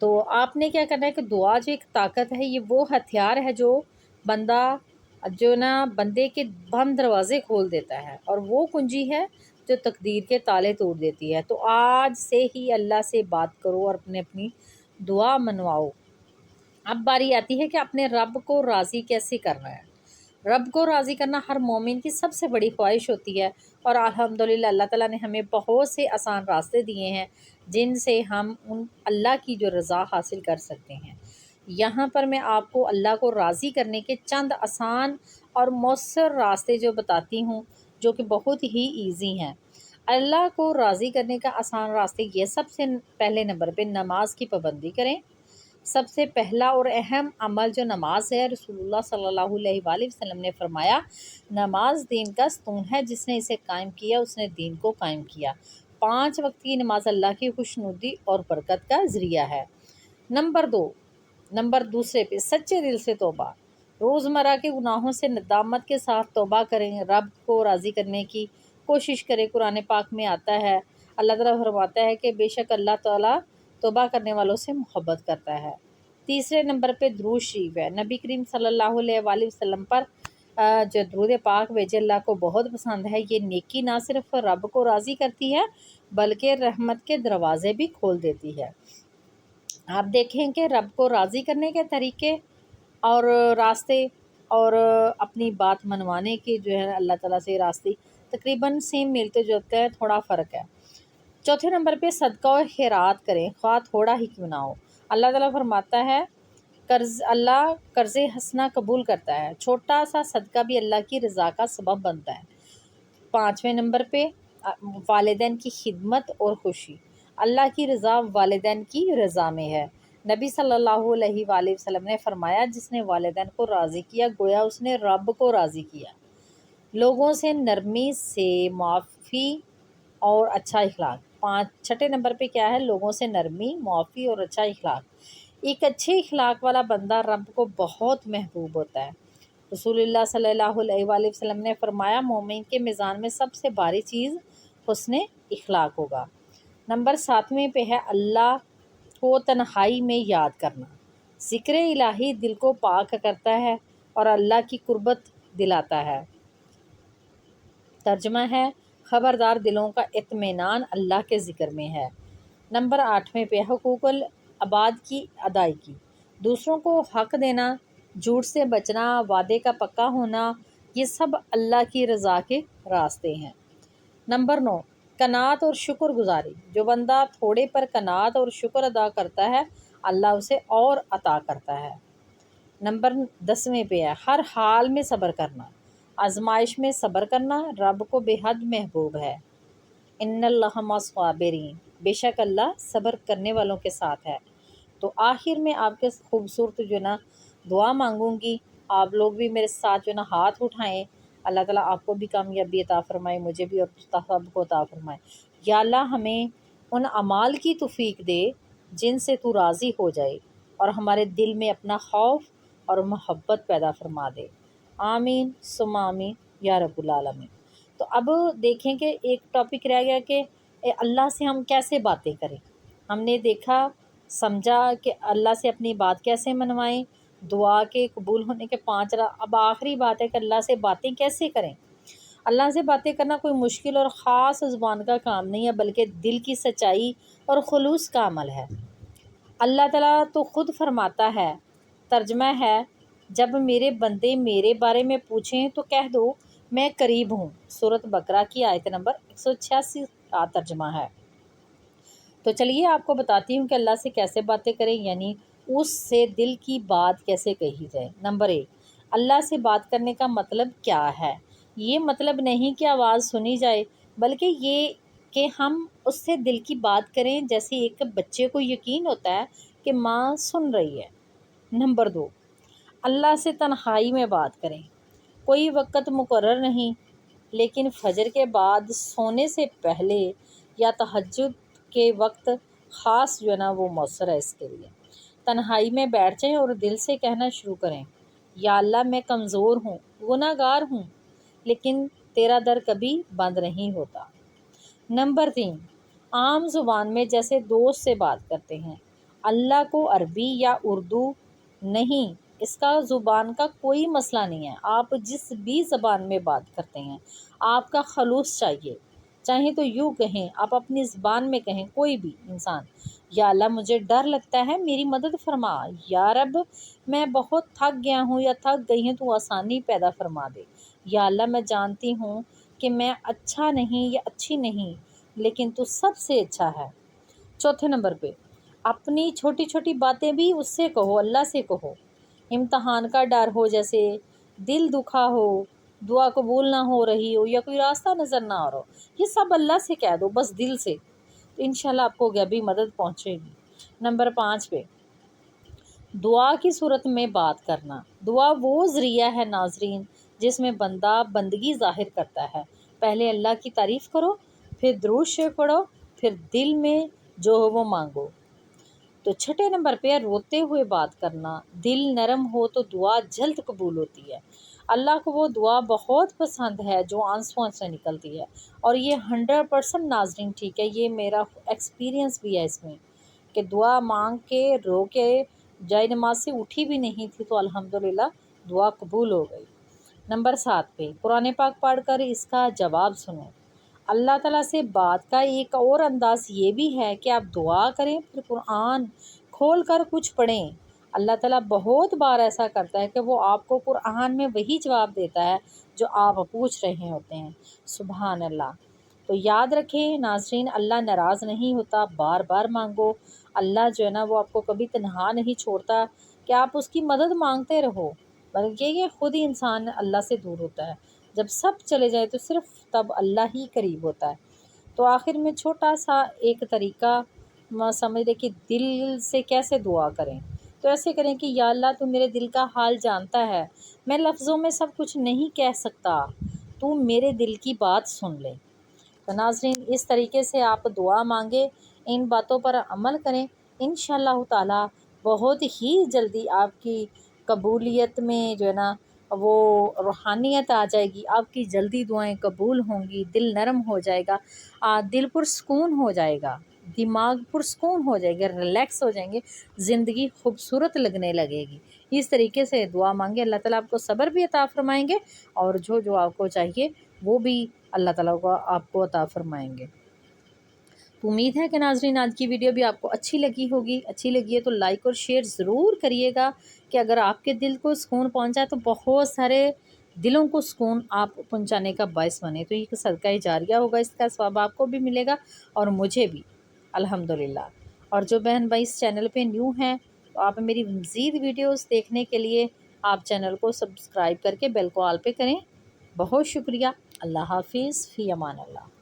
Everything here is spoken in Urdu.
تو آپ نے کیا کرنا ہے کہ دعا جو ایک طاقت ہے، یہ وہ ہتھیار ہے جو بندہ جو نا بندے کے بند دروازے کھول دیتا ہے، اور وہ کنجی ہے جو تقدیر کے تالے توڑ دیتی ہے۔ تو آج سے ہی اللہ سے بات کرو اور اپنی دعا منواؤ۔ اب باری آتی ہے کہ اپنے رب کو راضی کیسے کرنا ہے۔ رب کو راضی کرنا ہر مومن کی سب سے بڑی خواہش ہوتی ہے، اور الحمدللہ اللہ تعالیٰ نے ہمیں بہت سے آسان راستے دیے ہیں جن سے ہم ان اللہ کی جو رضا حاصل کر سکتے ہیں۔ یہاں پر میں آپ کو اللہ کو راضی کرنے کے چند آسان اور مؤثر راستے جو بتاتی ہوں، جو کہ بہت ہی ایزی ہیں۔ اللہ کو راضی کرنے کا آسان راستے یہ، سب سے پہلے نمبر پہ نماز کی پابندی کریں۔ سب سے پہلا اور اہم عمل جو نماز ہے، رسول اللہ صلی اللہ علیہ وآلہ وسلم نے فرمایا نماز دین کا ستون ہے، جس نے اسے قائم کیا اس نے دین کو قائم کیا۔ 5 وقت کی نماز اللہ کی خوشنودی اور برکت کا ذریعہ ہے۔ نمبر دوسرے پہ سچے دل سے توبہ۔ روزمرہ کے گناہوں سے ندامت کے ساتھ توبہ کریں، رب کو راضی کرنے کی کوشش کریں۔ قرآن پاک میں آتا ہے، اللہ تعالیٰ فرماتا ہے کہ بے شک اللہ تعالیٰ توبہ کرنے والوں سے محبت کرتا ہے۔ تیسرے نمبر پہ درود شریف ہے۔ نبی کریم صلی اللہ علیہ وآلہ وسلم پر جو درود پاک بھیجے اللہ کو بہت پسند ہے۔ یہ نیکی نہ صرف رب کو راضی کرتی ہے بلکہ رحمت کے دروازے بھی کھول دیتی ہے۔ آپ دیکھیں کہ رب کو راضی کرنے کے طریقے اور راستے اور اپنی بات منوانے کے جو ہے اللہ تعالیٰ سے راستے تقریباً سیم ملتے جلتے ہیں، تھوڑا فرق ہے۔ چوتھے نمبر پہ صدقہ و خیرات کریں، خواہ تھوڑا ہی کیوں نہ ہو۔ اللہ تعالیٰ فرماتا ہے اللہ قرض حسنہ قبول کرتا ہے، چھوٹا سا صدقہ بھی اللہ کی رضا کا سبب بنتا ہے۔ 5ویں نمبر پہ والدین کی خدمت اور خوشی۔ اللہ کی رضا والدین کی رضا میں ہے۔ نبی صلی اللہ علیہ وآلہ وسلم نے فرمایا جس نے والدین کو راضی کیا گویا اس نے رب کو راضی کیا۔ لوگوں سے نرمی سے معافی اور اچھا اخلاق۔ 6 نمبر پہ کیا ہے؟ لوگوں سے نرمی، معافی اور اچھا اخلاق۔ ایک اچھے اخلاق والا بندہ رب کو بہت محبوب ہوتا ہے۔ رسول اللہ صلی اللہ علیہ وآلہ وسلم نے فرمایا مومن کے میزان میں سب سے بھاری چیز حسن اخلاق ہوگا۔ نمبر 7ویں پہ ہے اللہ کو تنہائی میں یاد کرنا۔ ذکر الہی دل کو پاک کرتا ہے اور اللہ کی قربت دلاتا ہے۔ ترجمہ ہے خبردار دلوں کا اطمینان اللہ کے ذکر میں ہے۔ نمبر 8ویں پہ حقوق العباد کی ادائیگی۔ دوسروں کو حق دینا، جھوٹ سے بچنا، وعدے کا پکا ہونا، یہ سب اللہ کی رضا کے راستے ہیں۔ نمبر 9 قناعت اور شکر گزاری۔ جو بندہ تھوڑے پر قناعت اور شکر ادا کرتا ہے اللہ اسے اور عطا کرتا ہے۔ نمبر 10ویں پہ ہے ہر حال میں صبر کرنا۔ آزمائش میں صبر کرنا رب کو بے حد محبوب ہے۔ ان اللہ مع الصابرین، بے شک اللہ صبر کرنے والوں کے ساتھ ہے۔ تو آخر میں آپ کے خوبصورت جو نا دعا مانگوں گی، آپ لوگ بھی میرے ساتھ جو نا ہاتھ اٹھائیں۔ اللہ تعالیٰ آپ کو بھی کامیابی عطا فرمائے، مجھے بھی اور سب کو عطا فرمائے۔ یا اللہ ہمیں ان اعمال کی توفیق دے جن سے تو راضی ہو جائے، اور ہمارے دل میں اپنا خوف اور محبت پیدا فرما دے۔ آمین ثم آمین یا رب العالمین۔ تو اب دیکھیں کہ ایک ٹاپک رہ گیا کہ اللہ سے ہم کیسے باتیں کریں۔ ہم نے دیکھا سمجھا کہ اللہ سے اپنی بات کیسے منوائیں، دعا کے قبول ہونے کے 5 اب آخری بات ہے کہ اللہ سے باتیں کیسے کریں۔ اللہ سے باتیں کرنا کوئی مشکل اور خاص زبان کا کام نہیں ہے بلکہ دل کی سچائی اور خلوص کا عمل ہے۔ اللہ تعالیٰ تو خود فرماتا ہے، ترجمہ ہے جب میرے بندے میرے بارے میں پوچھیں تو کہہ دو میں قریب ہوں۔ سورۃ بقرہ کی آیت نمبر 186 کا ترجمہ ہے۔ تو چلیے آپ کو بتاتی ہوں کہ اللہ سے کیسے باتیں کریں، یعنی اس سے دل کی بات کیسے کہی جائے۔ نمبر 1 اللہ سے بات کرنے کا مطلب کیا ہے؟ یہ مطلب نہیں کہ آواز سنی جائے بلکہ یہ کہ ہم اس سے دل کی بات کریں، جیسے ایک بچے کو یقین ہوتا ہے کہ ماں سن رہی ہے۔ نمبر 2 اللہ سے تنہائی میں بات کریں۔ کوئی وقت مقرر نہیں، لیکن فجر کے بعد سونے سے پہلے یا تہجد کے وقت خاص جو ہے نا وہ مؤثر ہے۔ اس کے لیے تنہائی میں بیٹھ جائیں اور دل سے کہنا شروع کریں، یا اللہ میں کمزور ہوں، گناہ گار ہوں، لیکن تیرا در کبھی بند نہیں ہوتا۔ نمبر 3 عام زبان میں جیسے دوست سے بات کرتے ہیں۔ اللہ کو عربی یا اردو نہیں، اس کا زبان کا کوئی مسئلہ نہیں ہے، آپ جس بھی زبان میں بات کرتے ہیں آپ کا خلوص چاہیے، چاہیں تو یوں کہیں، آپ اپنی زبان میں کہیں، کوئی بھی انسان، یا اللہ مجھے ڈر لگتا ہے میری مدد فرما، یا رب میں بہت تھک گیا ہوں یا تھک گئی ہوں تو آسانی پیدا فرما دے، یا اللہ میں جانتی ہوں کہ میں اچھا نہیں یا اچھی نہیں لیکن تو سب سے اچھا ہے۔ چوتھے نمبر پہ اپنی چھوٹی چھوٹی باتیں بھی اس سے کہو، اللہ سے کہو، امتحان کا ڈر ہو، جیسے دل دکھا ہو، دعا قبول نہ ہو رہی ہو یا کوئی راستہ نظر نہ آ رہا ہو، یہ سب اللہ سے کہہ دو بس دل سے، تو انشاءاللہ آپ کو غیبی مدد پہنچے گی۔ نمبر 5 پہ دعا کی صورت میں بات کرنا۔ دعا وہ ذریعہ ہے ناظرین جس میں بندہ بندگی ظاہر کرتا ہے، پہلے اللہ کی تعریف کرو، پھر درود شریف پڑھو، پھر دل میں جو ہو وہ مانگو۔ تو چھٹے نمبر پہ روتے ہوئے بات کرنا، دل نرم ہو تو دعا جلد قبول ہوتی ہے، اللہ کو وہ دعا بہت پسند ہے جو آنسوؤں سے نکلتی ہے، اور یہ 100% ناظرین ٹھیک ہے، یہ میرا ایکسپیرینس بھی ہے اس میں، کہ دعا مانگ کے رو کے جائے نماز سے اٹھی بھی نہیں تھی تو الحمدللہ دعا قبول ہو گئی۔ نمبر 7 پہ قرآن پاک پڑھ کر اس کا جواب سنیں۔ اللہ تعالیٰ سے بات کا ایک اور انداز یہ بھی ہے کہ آپ دعا کریں پھر قرآن کھول کر کچھ پڑھیں۔ اللہ تعالیٰ بہت بار ایسا کرتا ہے کہ وہ آپ کو قرآن میں وہی جواب دیتا ہے جو آپ پوچھ رہے ہوتے ہیں، سبحان اللہ۔ تو یاد رکھیں ناظرین، اللہ ناراض نہیں ہوتا، بار بار مانگو، اللہ جو ہے نا وہ آپ کو کبھی تنہا نہیں چھوڑتا کہ آپ اس کی مدد مانگتے رہو، بلکہ یہ خود ہی انسان اللہ سے دور ہوتا ہے، جب سب چلے جائے تو صرف تب اللہ ہی قریب ہوتا ہے۔ تو آخر میں چھوٹا سا ایک طریقہ سمجھ لے کہ دل سے کیسے دعا کریں، تو ایسے کریں کہ یا اللہ تو میرے دل کا حال جانتا ہے، میں لفظوں میں سب کچھ نہیں کہہ سکتا، تو میرے دل کی بات سن لے۔ تو ناظرین اس طریقے سے آپ دعا مانگیں، ان باتوں پر عمل کریں، انشاءاللہ تعالی بہت ہی جلدی آپ کی قبولیت میں جو ہے نا وہ روحانیت آ جائے گی، آپ کی جلدی دعائیں قبول ہوں گی، دل نرم ہو جائے گا، دل پرسکون ہو جائے گا، دماغ پرسکون ہو جائے گا، ریلیکس ہو جائیں گے، زندگی خوبصورت لگنے لگے گی۔ اس طریقے سے دعا مانگے، اللہ تعالیٰ آپ کو صبر بھی عطا فرمائیں گے، اور جو جو آپ کو چاہیے وہ بھی اللہ تعالیٰ کو آپ کو عطا فرمائیں گے۔ تو امید ہے کہ ناظرین آج کی ویڈیو بھی آپ کو اچھی لگی ہوگی، اچھی لگی ہے تو لائک اور شیئر ضرور کریے گا، کہ اگر آپ کے دل کو سکون پہنچا تو بہت سارے دلوں کو سکون آپ پہنچانے کا باعث بنے، تو یہ صدقہ جاریہ ہوگا، اس کا ثواب آپ کو بھی ملے گا اور مجھے بھی الحمدللہ۔ اور جو بہن بھائی اس چینل پہ نیو ہیں تو آپ میری مزید ویڈیوز دیکھنے کے لیے آپ چینل کو سبسکرائب کر کے بیل کو آل پہ کریں۔ بہت شکریہ، اللہ حافظ، فی امان اللہ۔